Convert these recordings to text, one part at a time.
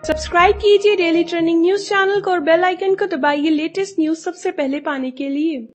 Subscribe कीजिए daily trending news channel को और बेल आइकन को दबाइए लेटेस्ट न्यूज सबसे पहले पाने के लिए।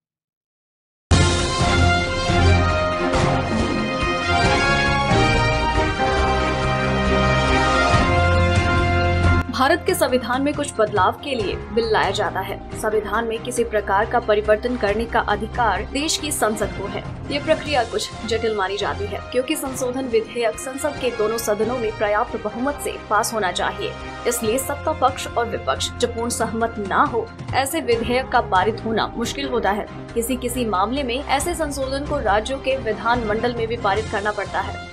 भारत के संविधान में कुछ बदलाव के लिए बिल लाया जाता है। संविधान में किसी प्रकार का परिवर्तन करने का अधिकार देश की संसद को है। ये प्रक्रिया कुछ जटिल मानी जाती है क्योंकि संशोधन विधेयक संसद के दोनों सदनों में पर्याप्त बहुमत से पास होना चाहिए। इसलिए सत्ता पक्ष और विपक्ष जब पूर्ण सहमत न हो ऐसे विधेयक का पारित होना मुश्किल होता है। किसी मामले में ऐसे संशोधन को राज्यों के विधान मंडल में भी पारित करना पड़ता है।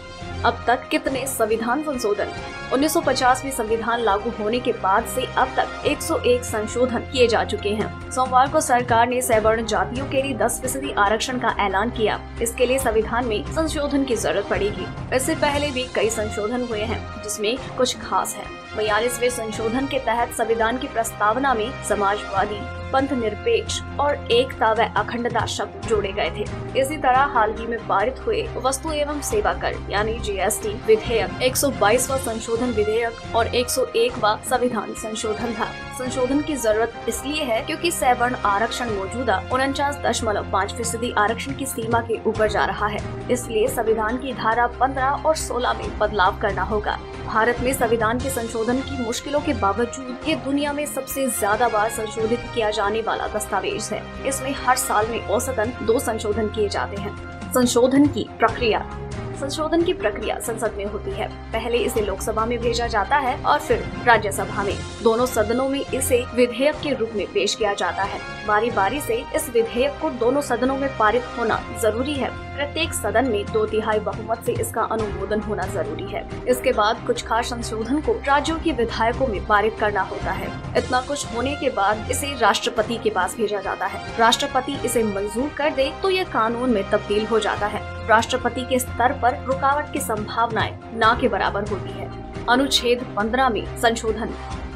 अब तक कितने संविधान संशोधन? 1950 में संविधान लागू होने के बाद से अब तक 101 संशोधन किए जा चुके हैं। सोमवार को सरकार ने सवर्ण जातियों के लिए 10% आरक्षण का ऐलान किया। इसके लिए संविधान में संशोधन की जरूरत पड़ेगी। इससे पहले भी कई संशोधन हुए हैं जिसमें कुछ खास है। 42वें संशोधन के तहत संविधान की प्रस्तावना में समाजवादी, पंथ निरपेक्ष और एकता व अखंडता शब्द जोड़े गए थे। इसी तरह हाल ही में पारित हुए वस्तु एवं सेवा कर यानी जीएसटी विधेयक 122वां संशोधन विधेयक और 101वां संविधान संशोधन था। संशोधन की जरूरत इसलिए है क्योंकि सवर्ण आरक्षण मौजूदा 49.5% आरक्षण की सीमा के ऊपर जा रहा है। इसलिए संविधान की धारा 15 और 16 में बदलाव करना होगा। भारत में संविधान के संशोधन की मुश्किलों के बावजूद ये दुनिया में सबसे ज्यादा बार संशोधित किया जाने वाला दस्तावेज है। इसमें हर साल में औसतन 2 संशोधन किए जाते हैं। संशोधन की प्रक्रिया संसद में होती है। पहले इसे लोकसभा में भेजा जाता है और फिर राज्यसभा में। दोनों सदनों में इसे विधेयक के रूप में पेश किया जाता है। बारी बारी से इस विधेयक को दोनों सदनों में पारित होना जरूरी है। प्रत्येक सदन में 2/3 बहुमत से इसका अनुमोदन होना जरूरी है। इसके बाद कुछ खास संशोधन को राज्यों के विधायकों में पारित करना होता है। इतना कुछ होने के बाद इसे राष्ट्रपति के पास भेजा जाता है। राष्ट्रपति इसे मंजूर कर दे तो यह कानून में तब्दील हो जाता है। राष्ट्रपति के स्तर पर रुकावट की संभावनाएं ना के बराबर होती है। अनुच्छेद 15 में संशोधन।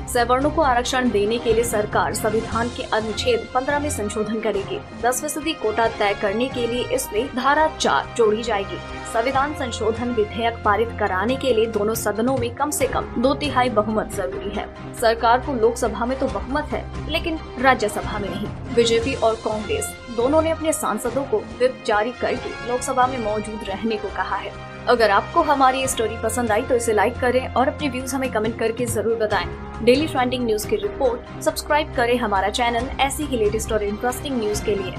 सवर्णों को आरक्षण देने के लिए सरकार संविधान के अनुच्छेद 15 में संशोधन करेगी। 10% कोटा तय करने के लिए इसमें धारा 4 जोड़ी जाएगी। संविधान संशोधन विधेयक पारित कराने के लिए दोनों सदनों में कम से कम 2/3 बहुमत जरूरी है। सरकार को लोकसभा में तो बहुमत है लेकिन राज्यसभा में नहीं। बीजेपी और कांग्रेस दोनों ने अपने सांसदों को व्हिप जारी करके लोकसभा में मौजूद रहने को कहा है। अगर आपको हमारी स्टोरी पसंद आई तो इसे लाइक करें और अपने व्यूज हमें कमेंट करके जरूर बताएं। डेली ट्रेंडिंग न्यूज की रिपोर्ट सब्सक्राइब करें हमारा चैनल ऐसी ही लेटेस्ट और इंटरेस्टिंग न्यूज के लिए।